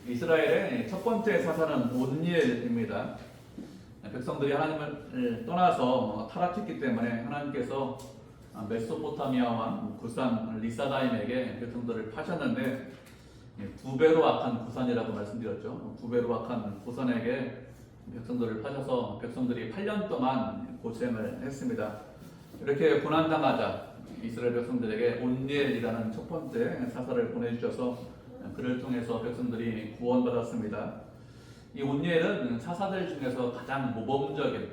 이스라엘의 첫 번째 사사는 온니엘입니다. 백성들이 하나님을 떠나서 타락했기 때문에 하나님께서 메소포타미아 왕 구산 리사다임에게 백성들을 파셨는데, 두 배로 악한 구산이라고 말씀드렸죠. 두 배로 악한 구산에게 백성들을 파셔서 백성들이 8년 동안 고생을 했습니다. 이렇게 고난당하자 이스라엘 백성들에게 온니엘이라는 첫 번째 사사를 보내주셔서 그를 통해서 백성들이 구원받았습니다. 이 온니엘은 사사들 중에서 가장 모범적인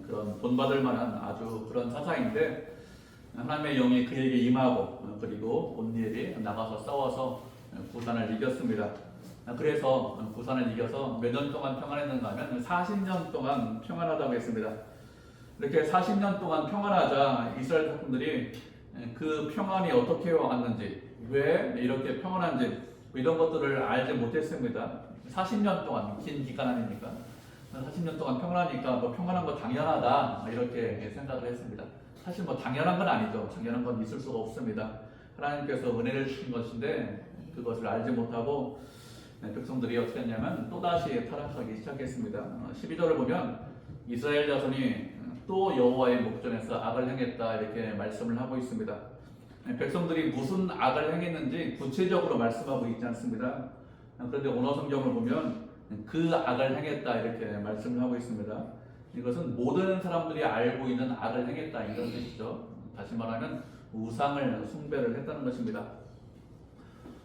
그런 본받을 만한 아주 그런 사사인데, 하나님의 영이 그에게 임하고 그리고 온니엘이 나가서 싸워서 구산을 이겼습니다. 그래서 구산을 이겨서 몇 년 동안 평안했는가 하면 40년 동안 평안하다고 했습니다. 이렇게 40년 동안 평안하자 이스라엘 백성들이 그 평안이 어떻게 왔는지, 왜 이렇게 평안한지 이런 것들을 알지 못했습니다. 40년 동안 긴 기간 아닙니까? 40년 동안 평안하니까 뭐 평안한 거 당연하다 이렇게 생각을 했습니다. 사실 뭐 당연한 건 아니죠. 당연한 건 있을 수가 없습니다. 하나님께서 은혜를 주신 것인데 그것을 알지 못하고 백성들이 어떻게 했냐면 또다시 타락하기 시작했습니다. 12절을 보면 이스라엘 자손이 또 여호와의 목전에서 악을 행했다 이렇게 말씀을 하고 있습니다. 백성들이 무슨 악을 행했는지 구체적으로 말씀하고 있지 않습니다. 그런데 오너 성경을 보면 그 악을 행했다 이렇게 말씀을 하고 있습니다. 이것은 모든 사람들이 알고 있는 악을 행했다 이런 뜻이죠. 다시 말하면 우상을 숭배를 했다는 것입니다.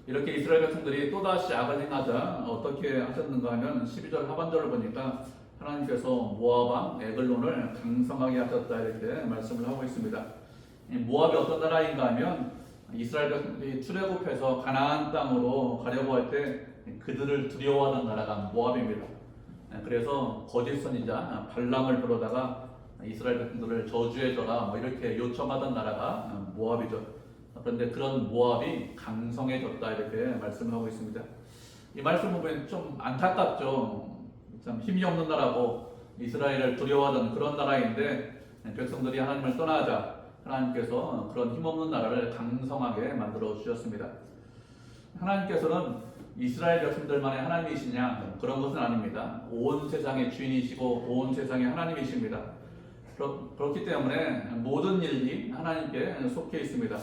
이렇게 이스라엘 백성들이 또다시 악을 행하자 어떻게 하셨는가 하면 12절 하반절을 보니까 하나님께서 모압 왕 에글론을 강성하게 하셨다 이렇게 말씀을 하고 있습니다. 모압이 어떤 나라인가 하면 이스라엘 백성들이 출애굽해서 가나안 땅으로 가려고 할 때 그들을 두려워하는 나라가 모압입니다. 그래서 거짓 선지자 발람을 부르다가 이스라엘 백성들을 저주해줘라 뭐 이렇게 요청하던 나라가 모압이죠. 그런데 그런 모압이 강성해졌다 이렇게 말씀을 하고 있습니다. 이 말씀을 보면 좀 안타깝죠. 참 힘이 없는 나라고 이스라엘을 두려워하던 그런 나라인데 백성들이 하나님을 떠나자 하나님께서 그런 힘없는 나라를 강성하게 만들어 주셨습니다. 하나님께서는 이스라엘 백성들만의 하나님이시냐? 그런 것은 아닙니다. 온 세상의 주인이시고 온 세상의 하나님이십니다. 그렇기 때문에 모든 일이 하나님께 속해 있습니다.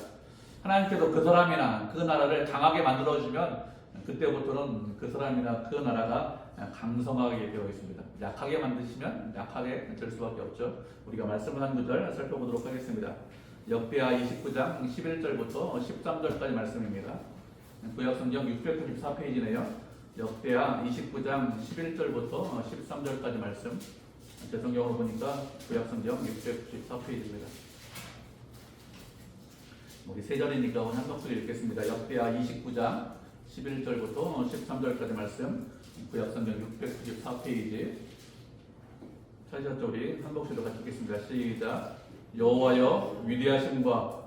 하나님께서 그 사람이나 그 나라를 강하게 만들어주면 그때부터는 그 사람이나 그 나라가 강성하게 되어 있습니다. 약하게 만드시면 약하게 될 수밖에 없죠. 우리가 말씀을 한 구절 살펴보도록 하겠습니다. 역대하 29장 11절부터 13절까지 말씀입니다. 구약성경 694페이지네요. 역대하 29장 11절부터 13절까지 말씀. 제 성경으로 보니까 구약성경 694페이지입니다. 우리 세 절이니까 오늘 한 목소리 읽겠습니다. 역대하 29장 11절부터 13절까지 말씀. 구약성경 694페이지. 찾으셨죠? 우리 한 목소리로 같이 읽겠습니다. 시작. 여호와여 위대하심과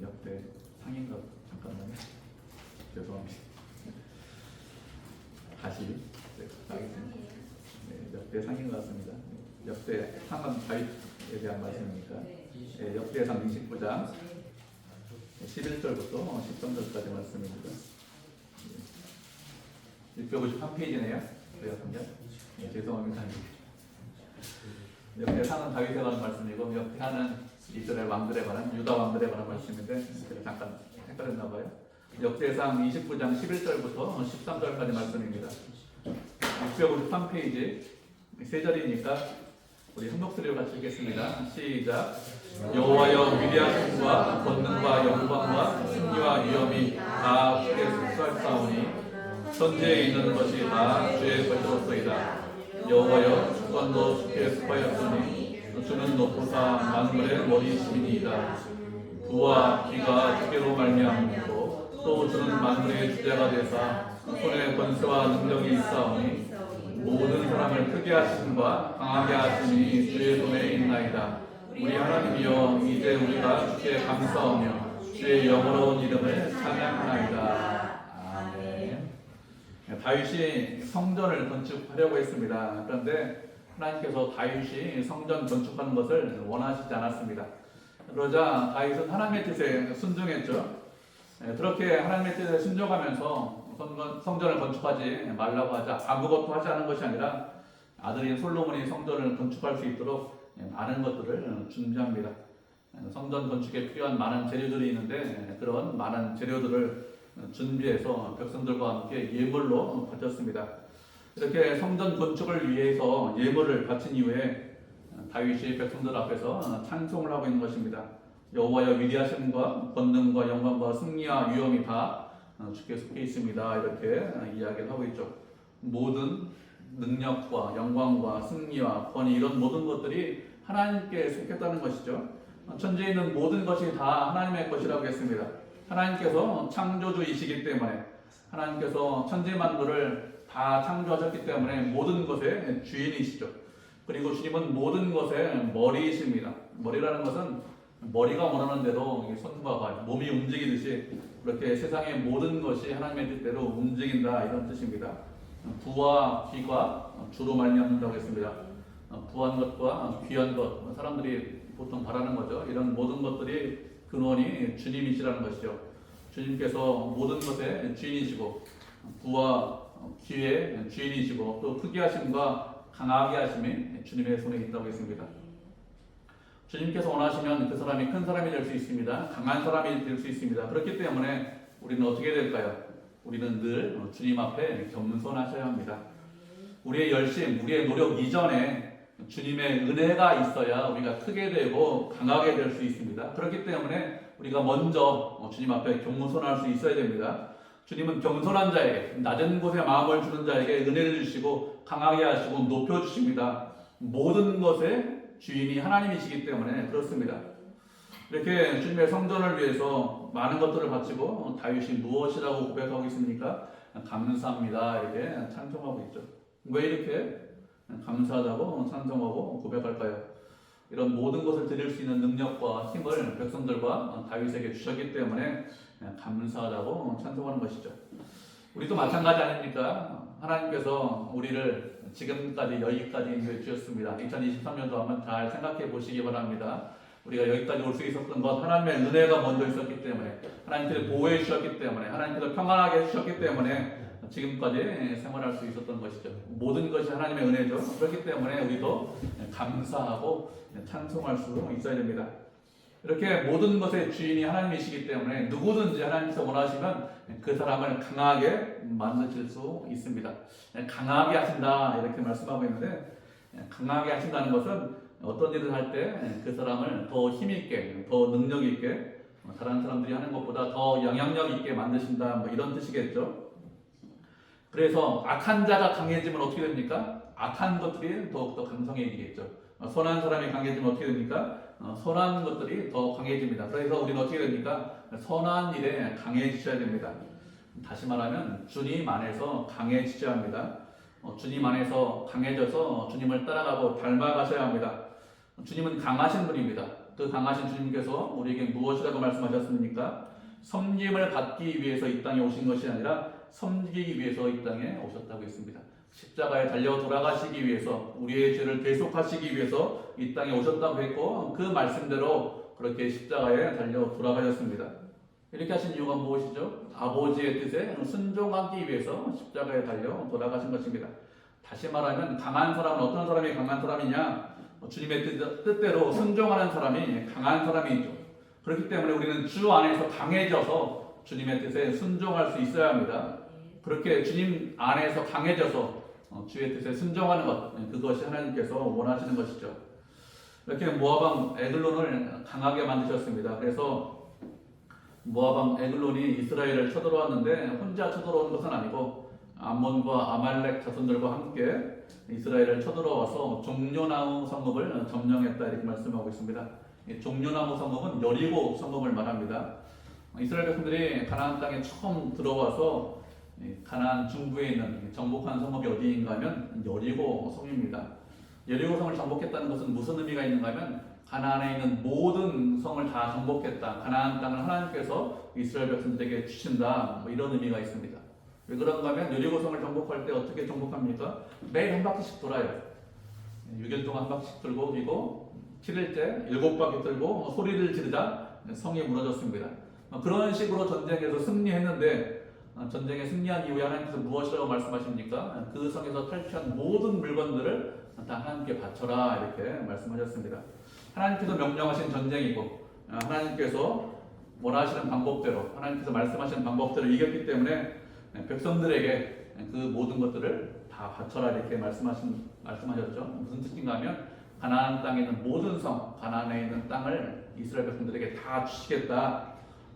역대 상인가 잠깐만요. 죄송합니다. 다시 역대 상인 것 같습니다. 역대 상은 다윗에 대한 말씀이니까 역대상 29장 11절부터 13절까지 말씀입니다. 653페이지네요. 죄송합니다. 역대상은 다윗에 관한 말씀이고 역대하는 이스라엘 왕들에 관한 유다 왕들에 관한 말씀인데 제가 잠깐 헷갈렸나 봐요. 역대상 29장 11절부터 13절까지 말씀입니다. 653페이지 세 절이니까 우리 한 목소리로 같이 읽겠습니다. 시작. 여호와여 위대하심과 권능과 영광과 승리와 위엄이 다 주께 속하사오니 천지에 있는 것이 다 주의 것이로소이다. 여호와여 주권도 주께 속하였으니 주는 높으사 만물의 머리심이니이다. 부와 기가 주께로 말미암고 또 주는 만물의 주자가 되사 손에 권세와 능력이 있사오니 모든 사람을 크게 하심과 강하게 하심이 주의 손에 있나이다. 우리 하나님이여 이제 우리가 주께 감사하며 주의 영어로운 이름을 찬양하나이다. 아멘. 다윗이 성전을 건축하려고 했습니다. 그런데 하나님께서 다윗이 성전 건축하는 것을 원하시지 않았습니다. 그러자 다윗은 하나님의 뜻에 순종했죠. 그렇게 하나님의 뜻에 순종하면서 성전을 건축하지 말라고 하자 아무것도 하지 않은 것이 아니라 아들인 솔로몬이 성전을 건축할 수 있도록 많은 것들을 준비합니다. 성전 건축에 필요한 많은 재료들이 있는데 그런 많은 재료들을 준비해서 백성들과 함께 예물로 바쳤습니다. 이렇게 성전 건축을 위해서 예물을 바친 이후에 다윗이 백성들 앞에서 찬송을 하고 있는 것입니다. 여호와여 위대하심과 권능과 영광과 승리와 위엄이 다 주께 속해 있습니다. 이렇게 이야기를 하고 있죠. 모든 능력과 영광과 승리와 권위 이런 모든 것들이 하나님께 속했다는 것이죠. 천지에 있는 모든 것이 다 하나님의 것이라고 했습니다. 하나님께서 창조주이시기 때문에 하나님께서 천지 만물을 다 창조하셨기 때문에 모든 것의 주인이시죠. 그리고 주님은 모든 것의 머리이십니다. 머리라는 것은 머리가 원하는대로 손과 발, 몸이 움직이듯이 그렇게 세상의 모든 것이 하나님의 뜻대로 움직인다 이런 뜻입니다. 부와 귀가 주로 말미암는다고 했습니다. 부한 것과 귀한 것, 사람들이 보통 바라는 거죠. 이런 모든 것들이 근원이 주님이시라는 것이죠. 주님께서 모든 것의 주인이시고 부와 귀의 주인이시고 또 크게 하심과 강하게 하심이 주님의 손에 있다고 했습니다. 주님께서 원하시면 그 사람이 큰 사람이 될 수 있습니다. 강한 사람이 될 수 있습니다. 그렇기 때문에 우리는 어떻게 될까요? 우리는 늘 주님 앞에 겸손하셔야 합니다. 우리의 열심, 우리의 노력 이전에 주님의 은혜가 있어야 우리가 크게 되고 강하게 될 수 있습니다. 그렇기 때문에 우리가 먼저 주님 앞에 겸손할 수 있어야 됩니다. 주님은 겸손한 자에게, 낮은 곳에 마음을 주는 자에게 은혜를 주시고 강하게 하시고 높여주십니다. 모든 것의 주인이 하나님이시기 때문에 그렇습니다. 이렇게 주님의 성전을 위해서 많은 것들을 바치고 다윗이 무엇이라고 고백하고 있습니까? 감사합니다. 이렇게 찬송하고 있죠. 왜 이렇게 감사하다고 찬송하고 고백할까요? 이런 모든 것을 드릴 수 있는 능력과 힘을 백성들과 다윗에게 주셨기 때문에 감사하다고 찬송하는 것이죠. 우리도 마찬가지 아닙니까? 하나님께서 우리를 지금까지 여기까지 주셨습니다. 2023년도 한번 잘 생각해 보시기 바랍니다. 우리가 여기까지 올 수 있었던 것 하나님의 은혜가 먼저 있었기 때문에 하나님께서 보호해 주셨기 때문에 하나님께서 평안하게 해주셨기 때문에 지금까지 생활할 수 있었던 것이죠. 모든 것이 하나님의 은혜죠. 그렇기 때문에 우리도 감사하고 찬송할 수 있어야 됩니다. 이렇게 모든 것의 주인이 하나님이시기 때문에 누구든지 하나님께서 원하시면 그 사람을 강하게 만드실 수 있습니다. 강하게 하신다 이렇게 말씀하고 있는데 강하게 하신다는 것은 어떤 일을 할 때 그 사람을 더 힘있게, 더 능력있게 다른 사람들이 하는 것보다 더 영향력 있게 만드신다 뭐 이런 뜻이겠죠. 그래서 악한 자가 강해지면 어떻게 됩니까? 악한 것들이 더욱더 강성해지겠죠. 선한 사람이 강해지면 어떻게 됩니까? 선한 것들이 더 강해집니다. 그래서 우리는 어떻게 됩니까? 선한 일에 강해지셔야 됩니다. 다시 말하면 주님 안에서 강해지셔야 합니다. 주님 안에서 강해져서 주님을 따라가고 닮아가셔야 합니다. 주님은 강하신 분입니다. 그 강하신 주님께서 우리에게 무엇이라고 말씀하셨습니까? 섬김을 받기 위해서 이 땅에 오신 것이 아니라 섬기기 위해서 이 땅에 오셨다고 했습니다. 십자가에 달려 돌아가시기 위해서 우리의 죄를 대속하시기 위해서 이 땅에 오셨다고 했고 그 말씀대로 그렇게 십자가에 달려 돌아가셨습니다. 이렇게 하신 이유가 무엇이죠? 아버지의 뜻에 순종하기 위해서 십자가에 달려 돌아가신 것입니다. 다시 말하면 강한 사람은 어떤 사람이 강한 사람이냐? 주님의 뜻대로 순종하는 사람이 강한 사람이죠. 그렇기 때문에 우리는 주 안에서 강해져서 주님의 뜻에 순종할 수 있어야 합니다. 그렇게 주님 안에서 강해져서 주의 뜻에 순종하는 것, 그것이 하나님께서 원하시는 것이죠. 이렇게 모압 왕 에글론을 강하게 만드셨습니다. 그래서 모압 왕 에글론이 이스라엘을 쳐들어왔는데 혼자 쳐들어온 것은 아니고 암몬과 아말렉 자손들과 함께 이스라엘을 쳐들어와서 종려나무 성읍을 점령했다 이렇게 말씀하고 있습니다. 종려나무 성읍은 여리고 성읍을 말합니다. 이스라엘 백성들이 가나안 땅에 처음 들어와서 가나안 중부에 있는 정복한 성읍이 어디인가 하면 여리고 성입니다. 여리고 성을 정복했다는 것은 무슨 의미가 있는가 하면 가나안에 있는 모든 성을 다 정복했다. 가나안 땅을 하나님께서 이스라엘 백성들에게 주신다. 뭐 이런 의미가 있습니다. 왜 그런가 하면 여리고 성을 정복할 때 어떻게 정복합니까? 매일 한 바퀴씩 돌아요. 6일 동안 한 바퀴씩 돌고 그리고 7일째 7바퀴 돌고 소리를 지르자 성이 무너졌습니다. 그런 식으로 전쟁에서 승리했는데 전쟁에 승리한 이후에 하나님께서 무엇이라고 말씀하십니까? 그 성에서 탈취한 모든 물건들을 다 하나님께 바쳐라 이렇게 말씀하셨습니다. 하나님께서 명령하신 전쟁이고 하나님께서 원하시는 방법대로 하나님께서 말씀하시는 방법대로 이겼기 때문에 백성들에게 그 모든 것들을 다 바쳐라 이렇게 말씀하셨죠. 무슨 뜻인가 하면 가나안 땅에 있는 모든 성, 가나안에 있는 땅을 이스라엘 백성들에게 다 주시겠다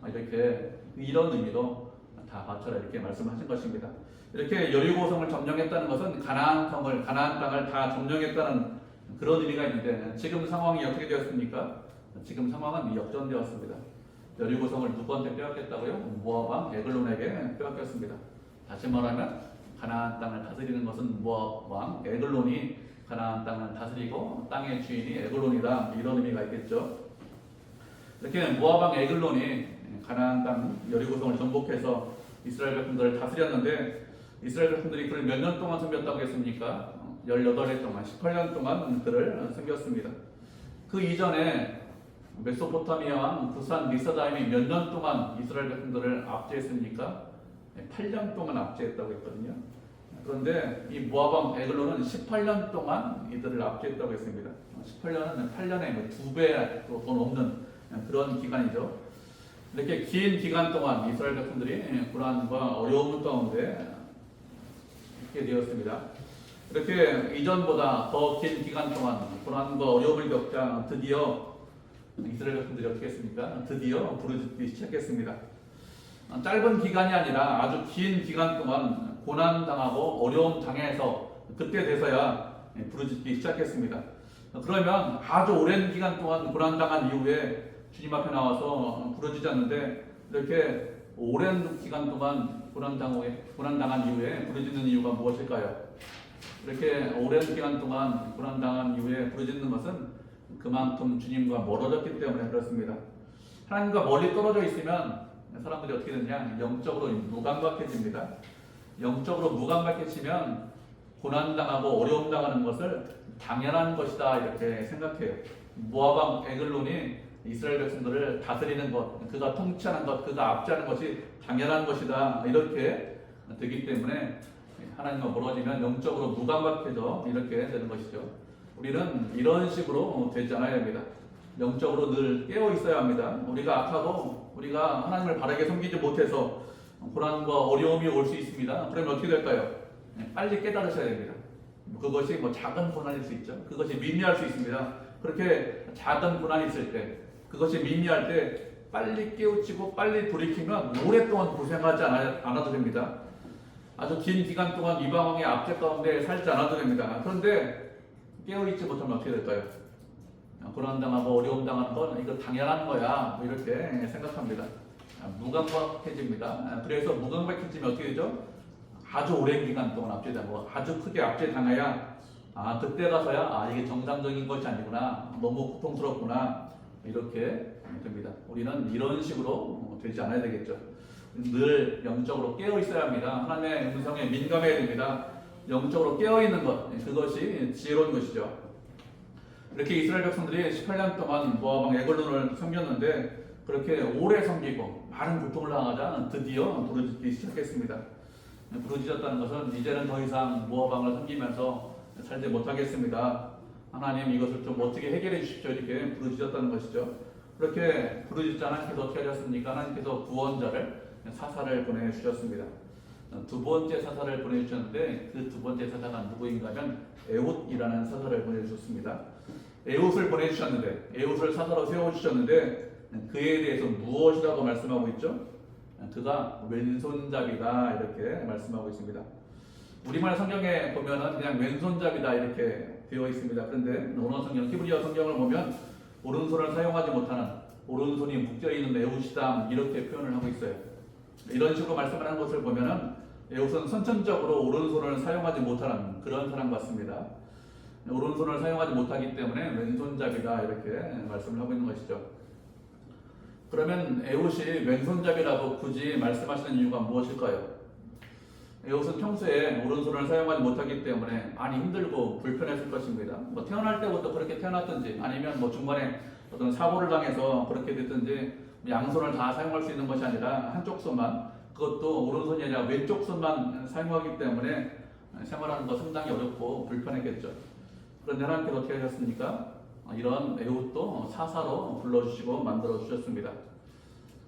이렇게 이런 의미로 다 바쳐라 이렇게 말씀하신 것입니다. 이렇게 여리고성을 점령했다는 것은 가나안 땅을 다 점령했다는 그런 의미가 있는데 지금 상황이 어떻게 되었습니까? 지금 상황은 역전되었습니다. 여리고성을 누구한테 빼앗겼다고요? 모압 왕 에글론에게 빼앗겼습니다. 다시 말하면 가나안 땅을 다스리는 것은 모압 왕 에글론이 가나안 땅을 다스리고 땅의 주인이 에글론이다 이런 의미가 있겠죠. 이렇게 모압 왕 에글론이 가나안 땅 여리고성을 정복해서 이스라엘 백성들을 다스렸는데 이스라엘 백성들이 그를 몇 년 동안 섬겼다고 했습니까? 18해 동안, 18년 동안 그를 섬겼습니다. 그 이전에 메소포타미아 왕 구산 리사다임이 몇 년 동안 이스라엘 백성들을 압제했습니까? 8년 동안 압제했다고 했거든요. 그런데 이 모압 왕 에글론은 18년 동안 이들을 압제했다고 했습니다. 18년은 8년에 2배 더 넘는 그런 기간이죠. 이렇게 긴 기간 동안 이스라엘 백성들이 불안과 어려움 가운데 있게 되었습니다. 이렇게 이전보다 더 긴 기간 동안 불안과 어려움을 겪자 드디어 이스라엘 백성들이 어떻게 했습니까? 드디어 부르짖기 시작했습니다. 짧은 기간이 아니라 아주 긴 기간 동안 고난당하고 어려움 당해서 그때 돼서야 부르짖기 시작했습니다. 그러면 아주 오랜 기간 동안 고난당한 이후에 주님 앞에 나와서 부르짖었는데 이렇게 오랜 기간 동안 고난당한 이후에 부르짖는 이유가 무엇일까요? 이렇게 오랜 기간 동안 고난당한 이후에 부르짖는 것은 그만큼 주님과 멀어졌기 때문에 그렇습니다. 하나님과 멀리 떨어져 있으면 사람들이 어떻게 되냐? 영적으로 무감각해집니다. 영적으로 무감각해지면 고난당하고 어려움당하는 것을 당연한 것이다 이렇게 생각해요. 모압 왕 에글론이 이스라엘 백성들을 다스리는 것, 그가 통치하는 것, 그가 압제하는 것이 당연한 것이다 이렇게 되기 때문에 하나님과 멀어지면 영적으로 무감각해져 이렇게 되는 것이죠. 우리는 이런 식으로 되지 않아야 합니다. 영적으로 늘 깨어 있어야 합니다. 우리가 악하고 우리가 하나님을 바르게 섬기지 못해서 고난과 어려움이 올 수 있습니다. 그러면 어떻게 될까요? 빨리 깨달으셔야 됩니다. 그것이 작은 고난일 수 있죠. 그것이 미미할 수 있습니다. 그렇게 작은 고난이 있을 때, 그것이 미미할 때 빨리 깨우치고 빨리 돌이키면 오랫동안 고생하지 않아도 됩니다. 아주 긴 기간 동안 이방왕의 압제 가운데 살지 않아도 됩니다. 그런데 깨어있지 못하면 어떻게 될까요? 고난당하고 어려움 당하는 건 이거 당연한 거야 이렇게 생각합니다. 무감각해집니다. 그래서 무감각해지면 어떻게 되죠? 아주 오랜 기간 동안 압제당하고 아주 크게 압제당해야 그때 가서야 이게 정상적인 것이 아니구나, 너무 고통스럽구나 이렇게 됩니다. 우리는 이런 식으로 되지 않아야 되겠죠. 늘 영적으로 깨어 있어야 합니다. 하나님의 음성에 민감해야 됩니다. 영적으로 깨어 있는 것, 그것이 지혜로운 것이죠. 이렇게 이스라엘 백성들이 18년 동안 모압 왕 에글론을 섬겼는데 그렇게 오래 섬기고 많은 고통을 당하자 드디어 부르짖기 시작했습니다. 부르짖었다는 것은 이제는 더 이상 모압 왕을 섬기면서 살지 못하겠습니다. 하나님 이것을 좀 어떻게 해결해 주십시오 이렇게 부르짖었다는 것이죠. 그렇게 부르짖자 하나님께서 어떻게 하셨습니까? 하나님께서 구원자를 사사를 보내주셨습니다. 두 번째 사사를 보내주셨는데 그 두 번째 사사가 누구인가 하면 에훗이라는 사사를 보내주셨습니다. 에훗을 보내주셨는데 에훗을 사사로 세워주셨는데 그에 대해서 무엇이라고 말씀하고 있죠? 그가 왼손잡이다 이렇게 말씀하고 있습니다. 우리말 성경에 보면은 그냥 왼손잡이다 이렇게 되어 있습니다. 그런데 원어 성경 히브리어 성경을 보면 오른손을 사용하지 못하는, 오른손이 묶여있는 에훗이다 이렇게 표현을 하고 있어요. 이런 식으로 말씀하는 것을 보면은 에훗은 선천적으로 오른손을 사용하지 못하는 그런 사람 같습니다. 오른손을 사용하지 못하기 때문에 왼손잡이다 이렇게 말씀을 하고 있는 것이죠. 그러면 에훗이 왼손잡이라고 굳이 말씀하시는 이유가 무엇일까요? 에훗은 평소에 오른손을 사용하지 못하기 때문에 많이 힘들고 불편했을 것입니다. 태어날 때부터 그렇게 태어났든지 아니면 중간에 어떤 사고를 당해서 그렇게 됐든지 양손을 다 사용할 수 있는 것이 아니라 한쪽 손만, 그것도 오른손이 아니라 왼쪽 손만 사용하기 때문에 생활하는 거 상당히 어렵고 불편했겠죠. 그런데 하나님께서 어떻게 하셨습니까? 이런 에훗도 사사로 불러주시고 만들어주셨습니다.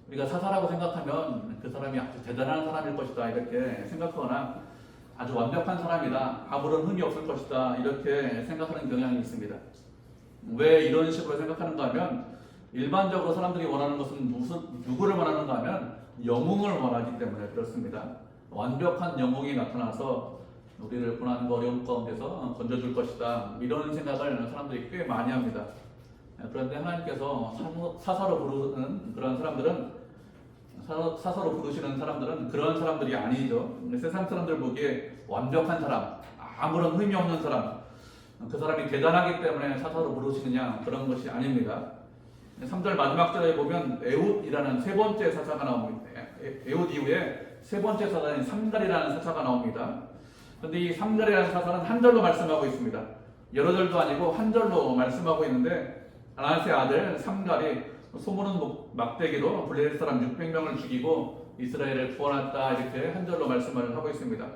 우리가 사사라고 생각하면 그 사람이 아주 대단한 사람일 것이다 이렇게 생각하거나 아주 완벽한 사람이다, 아무런 흠이 없을 것이다 이렇게 생각하는 경향이 있습니다. 왜 이런 식으로 생각하는가 하면 일반적으로 사람들이 원하는 것은 누구를 원하는가 하면 영웅을 원하기 때문에 그렇습니다. 완벽한 영웅이 나타나서 우리를 고난과 어려움 가운데서 건져줄 것이다 이런 생각을 사람들이 꽤 많이 합니다. 그런데 하나님께서 사사로 부르는 그런 사람들은, 사사로 부르시는 사람들은 그런 사람들이 아니죠. 세상 사람들 보기에 완벽한 사람, 아무런 흠이 없는 사람, 그 사람이 대단하기 때문에 사사로 부르시느냐, 그런 것이 아닙니다. 3절 마지막 절에 보면 에훗이라는 세 번째 사사가 나옵니다. 에훗 이후에 세 번째 사사인 삼갈이라는 사사가 나옵니다. 그런데 이 삼갈이라는 사사는 한 절로 말씀하고 있습니다. 여러 절도 아니고 한 절로 말씀하고 있는데, 아나스의 아들 삼갈이 소모는 막대기로 블레셋 사람 600명을 죽이고 이스라엘을 구원했다 이렇게 한 절로 말씀을 하고 있습니다.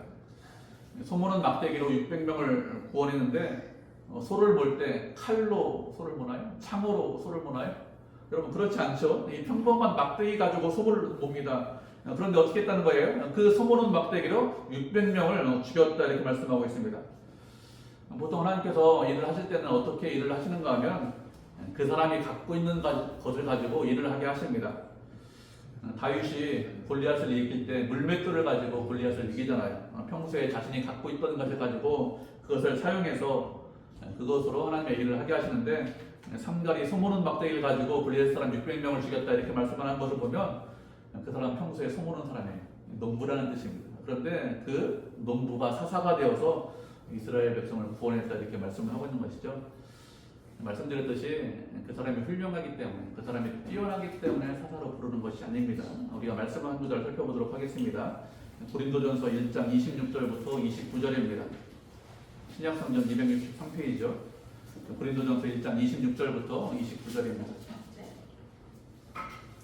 소모는 막대기로 600명을 구원했는데 소를 몰 때 칼로 소를 모나요? 창으로 소를 모나요? 여러분 그렇지 않죠? 이 평범한 막대기 가지고 소를 몹니다. 그런데 어떻게 했다는 거예요? 그 소모는 막대기로 600명을 죽였다 이렇게 말씀하고 있습니다. 보통 하나님께서 일을 하실 때는 어떻게 일을 하시는가 하면 그 사람이 갖고 있는 것을 가지고 일을 하게 하십니다. 다윗이 골리앗을 이길 때 물맷돌을 가지고 골리앗을 이기잖아요. 평소에 자신이 갖고 있던 것을 가지고 그것을 사용해서 그것으로 하나님의 일을 하게 하시는데, 삼갈이 소모는 막대기를 가지고 블레셋 사람 600명을 죽였다 이렇게 말씀하는 것을 보면 그 사람 평소에 소모는 사람이에요. 농부라는 뜻입니다. 그런데 그 농부가 사사가 되어서 이스라엘 백성을 구원했다 이렇게 말씀을 하고 있는 것이죠. 말씀드렸듯이 그 사람이 훌륭하기 때문에, 그 사람이 뛰어나기 때문에 사사로 부르는 것이 아닙니다. 우리가 말씀 한 구절 살펴보도록 하겠습니다. 고린도전서 1장 26절부터 29절입니다. 신약성경 263페이지죠. 고린도전서 1장 26절부터 29절입니다.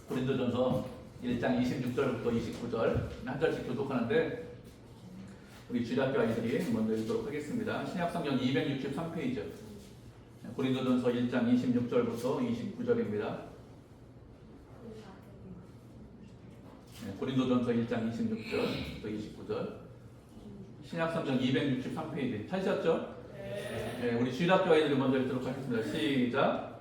고린도전서 1장 26절부터 29절 한 절씩 교독하는데 우리 주일학교 아이들이 먼저 읽도록 하겠습니다. 신약성경 263페이지 고린도전서 1장 26절부터 29절입니다. 고린도전서 1장 26절부터 29절 신약성경 263페이지 찾으셨죠? 네, 우리 주일학교 아이들이 먼저 읽도록 하겠습니다. 시작.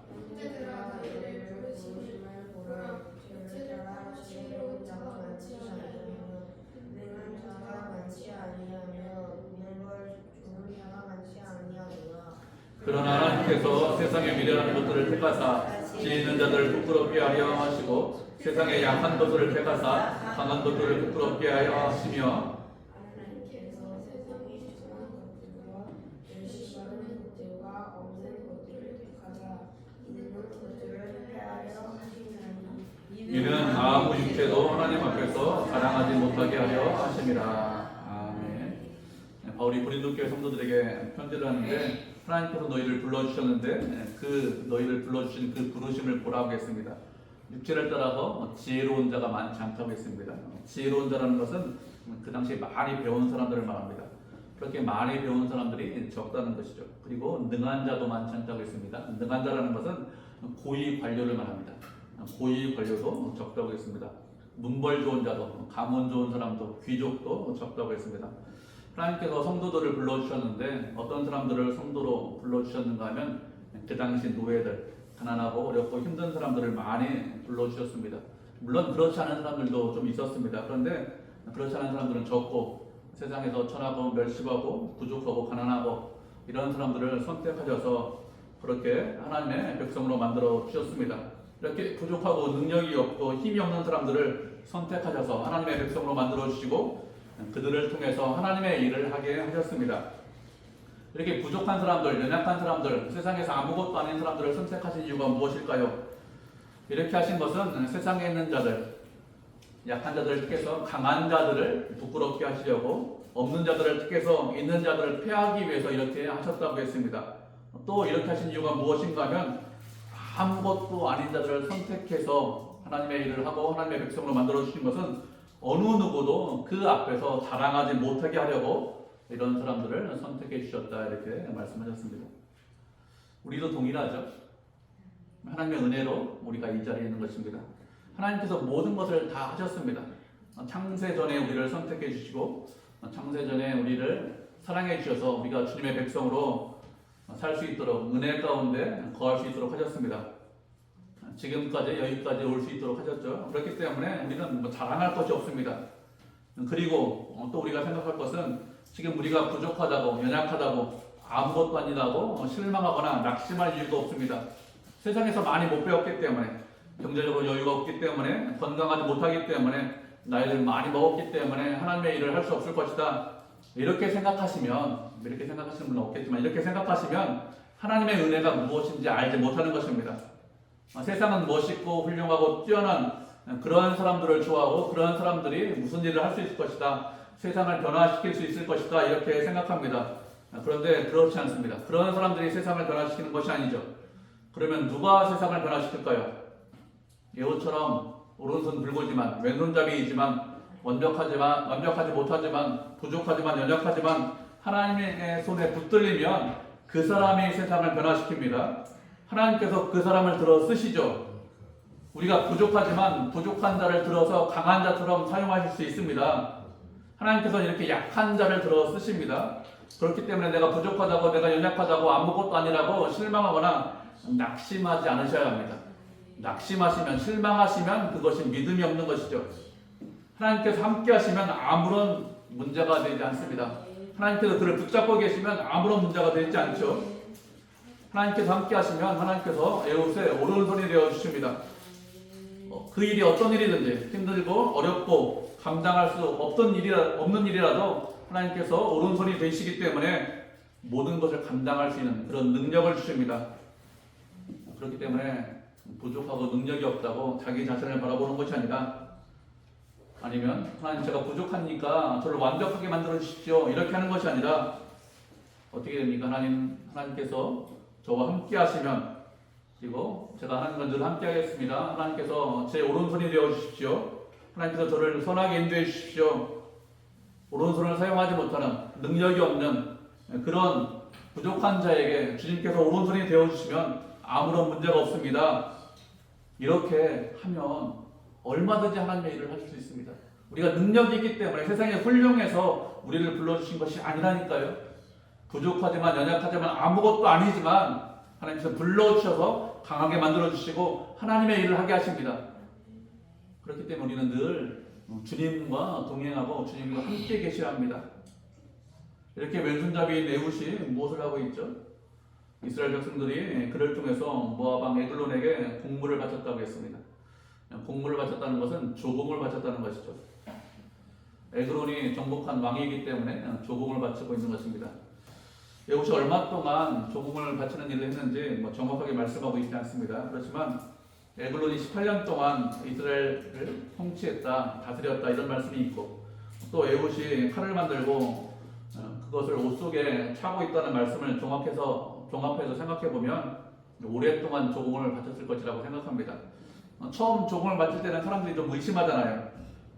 그러나 하나님께서 세상의 미련한 것들을 택하사 지혜 있는 자들을 부끄럽게 하려 하시고 세상의 약한 것들을 택하사 강한 것들을 부끄럽게 하려 하시며 이는 아무 육체도 하나님 앞에서 자랑하지 못하게 하려 하심이라. 아멘. 바울이 고린도교회 성도들에게 편지를 하는데 하나님께서 너희를 불러주셨는데 그 너희를 불러주신 그 부르심을 보라고 했습니다. 육체를 따라서 지혜로운 자가 많지 않다고 했습니다. 지혜로운 자라는 것은 그 당시에 많이 배운 사람들을 말합니다. 그렇게 많이 배운 사람들이 적다는 것이죠. 그리고 능한 자도 많지 않다고 했습니다. 능한 자라는 것은 고위 관료를 말합니다. 고위 관료도 적다고 했습니다. 문벌 좋은 자도, 가문 좋은 사람도, 귀족도 적다고 했습니다. 하나님께서 성도들을 불러주셨는데 어떤 사람들을 성도로 불러주셨는가 하면 그 당시 노예들, 가난하고 어렵고 힘든 사람들을 많이 불러주셨습니다. 물론 그렇지 않은 사람들도 좀 있었습니다. 그런데 그렇지 않은 사람들은 적고 세상에서 천하고 멸시하고 부족하고 가난하고 이런 사람들을 선택하셔서 그렇게 하나님의 백성으로 만들어 주셨습니다. 이렇게 부족하고 능력이 없고 힘이 없는 사람들을 선택하셔서 하나님의 백성으로 만들어 주시고 그들을 통해서 하나님의 일을 하게 하셨습니다. 이렇게 부족한 사람들, 연약한 사람들, 세상에서 아무것도 아닌 사람들을 선택하신 이유가 무엇일까요? 이렇게 하신 것은 세상에 있는 자들, 약한 자들을 택해서 강한 자들을 부끄럽게 하시려고, 없는 자들을 택해서 있는 자들을 폐하기 위해서 이렇게 하셨다고 했습니다. 또 이렇게 하신 이유가 무엇인가 하면 아무것도 아닌 자들을 선택해서 하나님의 일을 하고 하나님의 백성으로 만들어 주신 것은 어느 누구도 그 앞에서 자랑하지 못하게 하려고 이런 사람들을 선택해 주셨다 이렇게 말씀하셨습니다. 우리도 동일하죠. 하나님의 은혜로 우리가 이 자리에 있는 것입니다. 하나님께서 모든 것을 다 하셨습니다. 창세전에 우리를 선택해 주시고 창세전에 우리를 사랑해 주셔서 우리가 주님의 백성으로 살 수 있도록 은혜 가운데 거할 수 있도록 하셨습니다. 지금까지 여기까지 올 수 있도록 하셨죠. 그렇기 때문에 우리는 뭐 자랑할 것이 없습니다. 그리고 또 우리가 생각할 것은 지금 우리가 부족하다고 연약하다고 아무것도 아니라고 실망하거나 낙심할 이유도 없습니다. 세상에서 많이 못 배웠기 때문에 경제적으로 여유가 없기 때문에 건강하지 못하기 때문에 나이를 많이 먹었기 때문에 하나님의 일을 할 수 없을 것이다. 이렇게 생각하시면 이렇게 생각하시는 분은 없겠지만 이렇게 생각하시면 하나님의 은혜가 무엇인지 알지 못하는 것입니다. 세상은 멋있고 훌륭하고 뛰어난 그런 사람들을 좋아하고 그런 사람들이 무슨 일을 할 수 있을 것이다. 세상을 변화시킬 수 있을 것이다. 이렇게 생각합니다. 그런데 그렇지 않습니다. 그런 사람들이 세상을 변화시키는 것이 아니죠. 그러면 누가 세상을 변화시킬까요? 예후처럼 오른손 불고지만 왼손잡이이지만 완벽하지 못하지만 부족하지만 연약하지만 하나님의 손에 붙들리면 그 사람이 세상을 변화시킵니다. 하나님께서 그 사람을 들어 쓰시죠. 우리가 부족하지만 부족한 자를 들어서 강한 자처럼 사용하실 수 있습니다. 하나님께서는 이렇게 약한 자를 들어 쓰십니다. 그렇기 때문에 내가 부족하다고 내가 연약하다고 아무것도 아니라고 실망하거나 낙심하지 않으셔야 합니다. 낙심하시면 실망하시면 그것이 믿음이 없는 것이죠. 하나님께서 함께 하시면 아무런 문제가 되지 않습니다. 하나님께서 그를 붙잡고 계시면 아무런 문제가 되지 않죠. 하나님께서 함께 하시면 하나님께서 에웃의 오른손이 되어 주십니다. 그 일이 어떤 일이든지 힘들고 어렵고 감당할 수 없는 일이라도 하나님께서 오른손이 되시기 때문에 모든 것을 감당할 수 있는 그런 능력을 주십니다. 그렇기 때문에 부족하고 능력이 없다고 자기 자신을 바라보는 것이 아니라 아니면 하나님 제가 부족하니까 저를 완벽하게 만들어 주십시오 이렇게 하는 것이 아니라 어떻게 됩니까? 하나님께서 저와 함께 하시면 그리고 제가 하나님과 늘 함께 하겠습니다. 하나님께서 제 오른손이 되어 주십시오. 하나님께서 저를 선하게 인도해 주십시오. 오른손을 사용하지 못하는 능력이 없는 그런 부족한 자에게 주님께서 오른손이 되어 주시면 아무런 문제가 없습니다. 이렇게 하면 얼마든지 하나님의 일을 하실 수 있습니다. 우리가 능력이 있기 때문에 세상에 훌륭해서 우리를 불러주신 것이 아니라니까요. 부족하지만 연약하지만 아무것도 아니지만 하나님께서 불러주셔서 강하게 만들어주시고 하나님의 일을 하게 하십니다. 그렇기 때문에 우리는 늘 주님과 동행하고 주님과 함께 계셔야 합니다. 이렇게 왼손잡이인 에훗이 무엇을 하고 있죠? 이스라엘 백성들이 그를 통해서 모압 왕 에글론에게 공물을 바쳤다고 했습니다. 공물을 바쳤다는 것은 조공을 바쳤다는 것이죠. 에글론이 정복한 왕이기 때문에 조공을 바치고 있는 것입니다. 에훗이 얼마 동안 조공을 바치는 일을 했는지 정확하게 말씀하고 있지 않습니다. 그렇지만 에글론이 18년 동안 이스라엘을 통치했다, 다스렸다 이런 말씀이 있고 또 에훗이 칼을 만들고 그것을 옷 속에 차고 있다는 말씀을 종합해서 생각해 보면 오랫동안 조공을 바쳤을 것이라고 생각합니다. 처음 조공을 바칠 때는 사람들이 좀 의심하잖아요.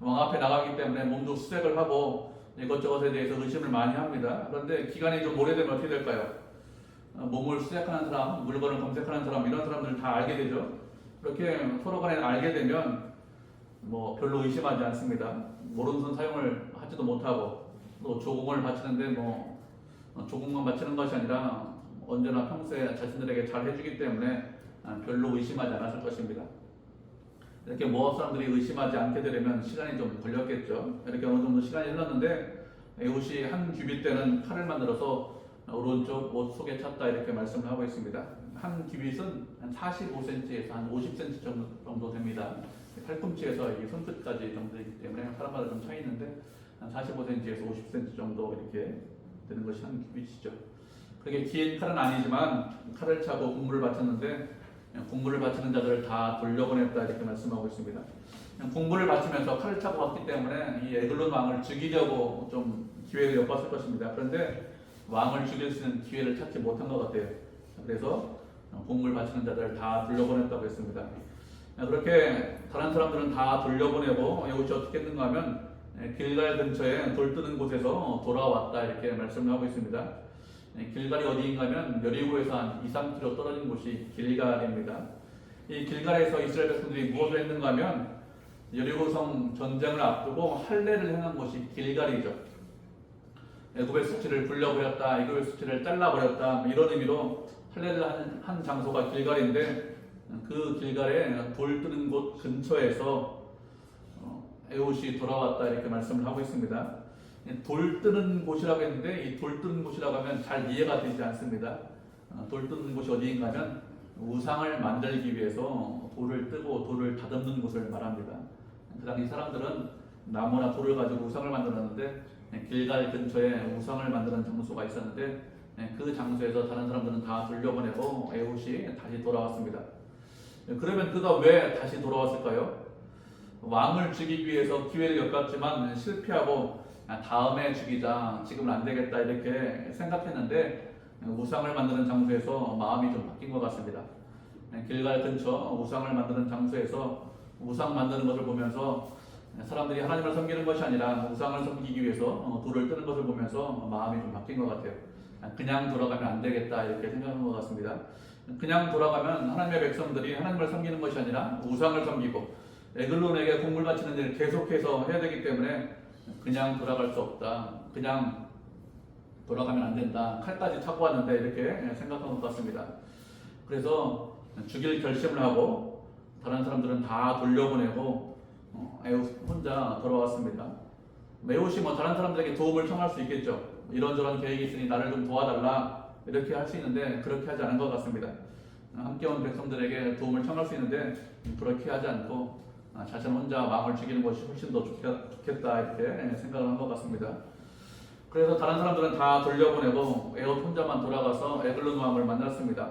왕 앞에 나가기 때문에 몸도 수색을 하고 이것저것에 대해서 의심을 많이 합니다. 그런데 기간이 좀 오래되면 어떻게 될까요? 몸을 수색하는 사람, 물건을 검색하는 사람 이런 사람들 다 알게 되죠. 그렇게 서로 간에 알게 되면 별로 의심하지 않습니다. 오른손 사용을 하지도 못하고 또 조공을 바치는데 조공만 바치는 것이 아니라 언제나 평소에 자신들에게 잘 해주기 때문에 별로 의심하지 않았을 것입니다. 이렇게 모압 사람들이 의심하지 않게 되려면 시간이 좀 걸렸겠죠. 이렇게 어느 정도 시간이 흘렀는데 에훗이 한 규빗 되는 칼을 만들어서 오른쪽 옷 속에 찼다 이렇게 말씀을 하고 있습니다. 한 규빗은 한 45cm에서 한 50cm 정도 됩니다. 팔꿈치에서 손끝까지 정도 되기 때문에 사람마다 좀 차이 있는데 한 45cm에서 50cm 정도 이렇게 되는 것이 한 규빗이죠. 그렇게 긴 칼은 아니지만 칼을 차고 공물을 바쳤는데 공물을 바치는 자들을 다 돌려보냈다 이렇게 말씀하고 있습니다. 공물을 바치면서 칼을 차고 왔기 때문에 이 에글론 왕을 죽이려고 좀 기회를 엿봤을 것입니다. 그런데 왕을 죽일 수 있는 기회를 찾지 못한 것 같아요. 그래서 공물 바치는 자들을 다 돌려보냈다고 했습니다. 그렇게 다른 사람들은 다 돌려보내고 에봇이 어떻게 했는가 하면 길갈 근처에 돌 뜨는 곳에서 돌아왔다 이렇게 말씀을 하고 있습니다. 길갈이 어디인가 하면 여리고에서 한 2-3km 떨어진 곳이 길갈입니다. 이 길갈에서 이스라엘 백성들이 무엇을 했는가 하면 여리고성 전쟁을 앞두고 할례를 행한 곳이 길갈이죠. 애굽의 수치를 불려버렸다, 애굽의 수치를 잘라버렸다 이런 의미로 할례를 한 장소가 길갈인데 그 길갈에 돌 뜨는 곳 근처에서 에봇이 돌아왔다 이렇게 말씀을 하고 있습니다. 돌 뜨는 곳이라고 했는데 이 돌 뜨는 곳이라고 하면 잘 이해가 되지 않습니다. 돌 뜨는 곳이 어디인가 하면 우상을 만들기 위해서 돌을 뜨고 돌을 다듬는 곳을 말합니다. 그 당시 사람들은 나무나 돌을 가지고 우상을 만들었는데 길갈 근처에 우상을 만드는 장소가 있었는데 그 장소에서 다른 사람들은 다 돌려보내고 에봇이 다시 돌아왔습니다. 그러면 그가 왜 다시 돌아왔을까요? 왕을 죽이기 위해서 기회를 엿봤지만 실패하고 다음에 죽이자, 지금은 안 되겠다 이렇게 생각했는데 우상을 만드는 장소에서 마음이 좀 바뀐 것 같습니다. 길갈 근처 우상을 만드는 장소에서 우상 만드는 것을 보면서 사람들이 하나님을 섬기는 것이 아니라 우상을 섬기기 위해서 돌을 뜨는 것을 보면서 마음이 좀 바뀐 것 같아요. 그냥 돌아가면 안 되겠다 이렇게 생각한 것 같습니다. 그냥 돌아가면 하나님의 백성들이 하나님을 섬기는 것이 아니라 우상을 섬기고 에글론에게 공물 바치는 일을 계속해서 해야 되기 때문에 그냥 돌아갈 수 없다. 그냥 돌아가면 안 된다. 칼까지 차고 왔는데 이렇게 생각한 것 같습니다. 그래서 죽일 결심을 하고 다른 사람들은 다 돌려보내고 에봇 혼자 돌아왔습니다. 에봇이 다른 사람들에게 도움을 청할 수 있겠죠. 이런저런 계획이 있으니 나를 좀 도와달라 이렇게 할 수 있는데 그렇게 하지 않은 것 같습니다. 함께 온 백성들에게 도움을 청할 수 있는데 그렇게 하지 않고 자신 혼자 왕을 죽이는 것이 훨씬 더 좋겠다 이렇게 생각을 한 것 같습니다. 그래서 다른 사람들은 다 돌려보내고 에봇 혼자만 돌아가서 에글론 왕을 만났습니다.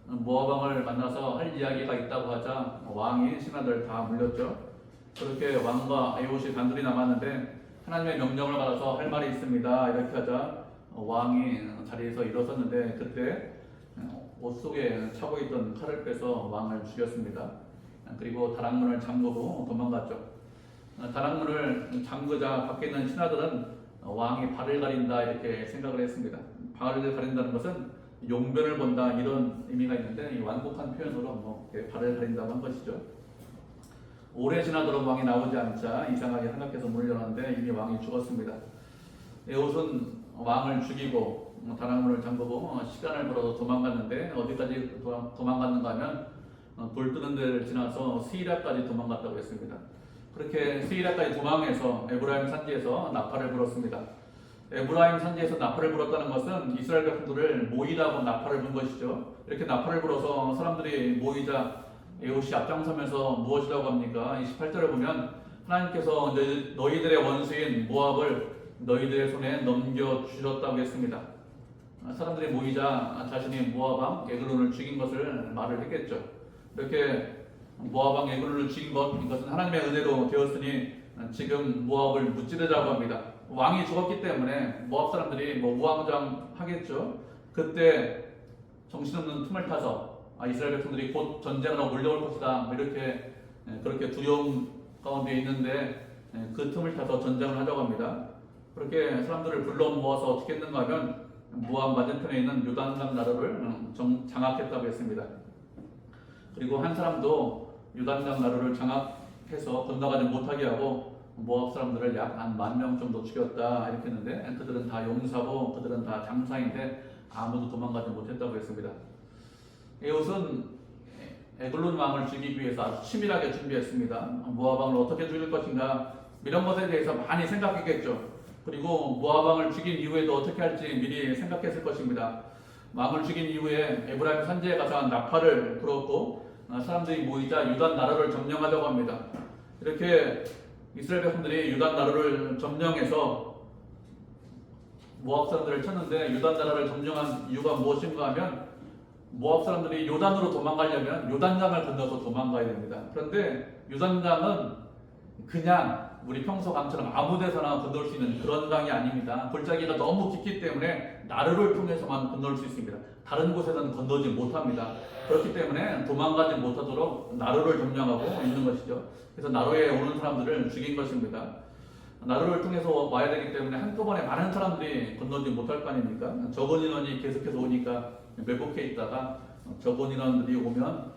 모압 왕을 만나서 할 이야기가 있다고 하자 왕이 신하들 다 물렸죠. 그렇게 왕과 에봇이 단둘이 남았는데 하나님의 명령을 받아서 할 말이 있습니다 이렇게 하자 왕이 자리에서 일어섰는데 그때 옷 속에 차고 있던 칼을 빼서 왕을 죽였습니다. 그리고 다락문을 잠그고 도망갔죠. 다락문을 잠그자 밖에 있는 신하들은 왕이 발을 가린다 이렇게 생각을 했습니다. 발을 가린다는 것은 용변을 본다 이런 의미가 있는데 이 완곡한 표현으로 발을 가린다고 한 것이죠. 오래 지나도록 왕이 나오지 않자 이상하게 생각해서 문을 열었는데 이미 왕이 죽었습니다. 에봇은 왕을 죽이고 다락문을 잠그고 시간을 벌어서 도망갔는데 어디까지 도망갔는가 하면 돌 뜨는 데를 지나서 스이라까지 도망갔다고 했습니다. 그렇게 스이라까지 도망해서 에브라임 산지에서 나팔을 불었습니다. 에브라임 산지에서 나팔을 불었다는 것은 이스라엘 백성들을 모이라고 나팔을 불 것이죠. 이렇게 나팔을 불어서 사람들이 모이자 에봇이 앞장서면서 무엇이라고 합니까? 28절을 보면 하나님께서 너희들의 원수인 모압을 너희들의 손에 넘겨주셨다고 했습니다. 사람들이 모이자 자신이 모압 왕 에글론을 죽인 것을 말을 했겠죠. 이렇게 모압 왕 에글론을 죽인 이것은 하나님의 은혜로 되었으니 지금 모압을 무찌르자고 합니다. 왕이 죽었기 때문에 모압 사람들이 우왕좌왕 하겠죠. 그때 정신없는 틈을 타서 이스라엘 백성들이 곧 전쟁으로 몰려올 것이다 이렇게 그렇게 두려움 가운데 있는데 그 틈을 타서 전쟁을 하자고 합니다. 그렇게 사람들을 불러 모아서 어떻게 했는가 하면 모압 맞은편에 있는 요단강 나루를 장악했다고 했습니다. 그리고 한 사람도 요단강 나루를 장악해서 건너가지 못하게 하고 모압 사람들을 약 한 10,000명 정도 죽였다 이렇게 했는데 그들은 다 용사고 그들은 다 장사인데 아무도 도망가지 못했다고 했습니다. 에봇은 에글론 왕을 죽이기 위해서 아주 치밀하게 준비했습니다. 모압 왕을 어떻게 죽일 것인가 이런 것에 대해서 많이 생각했겠죠. 그리고 모압 왕을 죽인 이후에도 어떻게 할지 미리 생각했을 것입니다. 왕을 죽인 이후에 에브라임 산지에 가서 나팔을 불었고 사람들이 모이자 유단 나라를 점령하려고 합니다. 이렇게 이스라엘 백성들이 유단 나라를 점령해서 모압 사람들을 쳤는데 유단 나라를 점령한 이유가 무엇인가 하면 모압 사람들이 요단으로 도망가려면 요단강을 건너서 도망가야 됩니다. 그런데 요단강은 그냥 우리 평소 강처럼 아무 데서나 건널 수 있는 그런 강이 아닙니다. 골짜기가 너무 깊기 때문에 나루를 통해서만 건널 수 있습니다. 다른 곳에서는 건너지 못합니다. 그렇기 때문에 도망가지 못하도록 나루를 점령하고 있는 것이죠. 그래서 나루에 오는 사람들을 죽인 것입니다. 나루를 통해서 와야 되기 때문에 한꺼번에 많은 사람들이 건너지 못할 거 아닙니까? 적은 인원이 계속해서 오니까 매복해 있다가 적은 인원들이 오면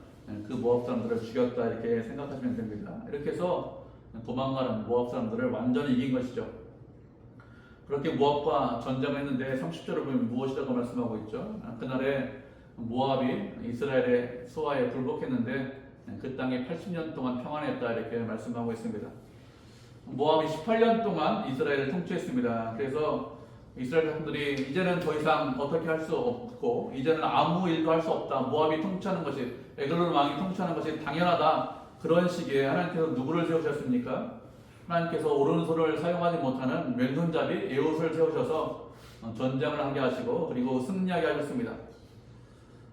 그 모압 사람들을 죽였다 이렇게 생각하시면 됩니다. 이렇게 해서 도망가는 모압 사람들을 완전히 이긴 것이죠. 그렇게 모압과 전쟁을 했는데 30절을 보면 무엇이라고 말씀하고 있죠? 그날에 모압이 이스라엘의 수하에 굴복했는데 그 땅에 80년 동안 평안했다 이렇게 말씀하고 있습니다. 모압이 18년 동안 이스라엘을 통치했습니다. 그래서 이스라엘 사람들이 이제는 더 이상 어떻게 할 수 없고 이제는 아무 일도 할 수 없다. 모압이 통치하는 것이 에글론 왕이 통치하는 것이 당연하다. 그런 시기에 하나님께서 누구를 세우셨습니까? 하나님께서 오른손을 사용하지 못하는 왼손잡이 에봇을 세우셔서 전쟁을 하게 하시고 그리고 승리하게 하셨습니다.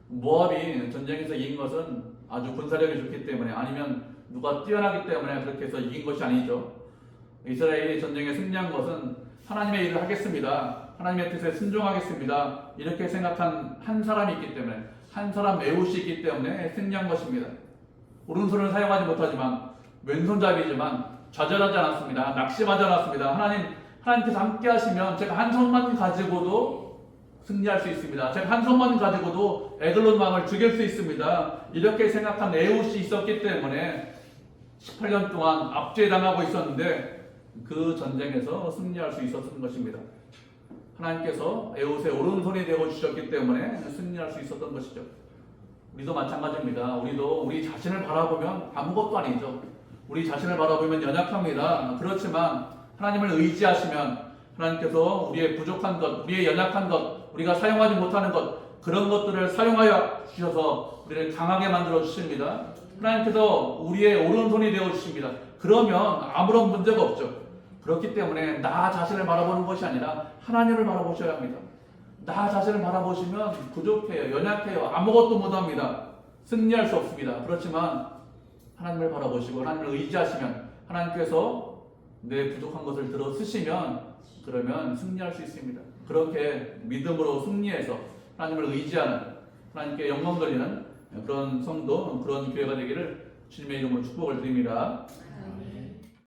모압이 전쟁에서 이긴 것은 아주 군사력이 좋기 때문에 아니면 누가 뛰어나기 때문에 그렇게 해서 이긴 것이 아니죠. 이스라엘이 전쟁에 승리한 것은 하나님의 일을 하겠습니다. 하나님의 뜻에 순종하겠습니다. 이렇게 생각한 한 사람이 있기 때문에 한 사람 에봇이 있기 때문에 승리한 것입니다. 오른손을 사용하지 못하지만 왼손잡이지만 좌절하지 않았습니다. 낙심하지 않았습니다. 하나님께서 함께 하시면 제가 한 손만 가지고도 승리할 수 있습니다. 제가 한 손만 가지고도 에글론 왕을 죽일 수 있습니다. 이렇게 생각한 에봇이 있었기 때문에 18년 동안 압제당하고 있었는데 그 전쟁에서 승리할 수 있었던 것입니다. 하나님께서 에봇의 오른손이 되어 주셨기 때문에 승리할 수 있었던 것이죠. 우리도 마찬가지입니다. 우리도 우리 자신을 바라보면 아무것도 아니죠. 우리 자신을 바라보면 연약합니다. 그렇지만 하나님을 의지하시면 하나님께서 우리의 부족한 것, 우리의 연약한 것, 우리가 사용하지 못하는 것 그런 것들을 사용하여 주셔서 우리를 강하게 만들어 주십니다. 하나님께서 우리의 오른손이 되어 주십니다. 그러면 아무런 문제가 없죠. 그렇기 때문에 나 자신을 바라보는 것이 아니라 하나님을 바라보셔야 합니다. 나 자신을 바라보시면 부족해요. 연약해요. 아무것도 못합니다. 승리할 수 없습니다. 그렇지만 하나님을 바라보시고 하나님을 의지하시면 하나님께서 내 부족한 것을 들어 쓰시면 그러면 승리할 수 있습니다. 그렇게 믿음으로 승리해서 하나님을 의지하는 하나님께 영광 돌리는 그런 성도, 그런 교회가 되기를 주님의 이름으로 축복을 드립니다.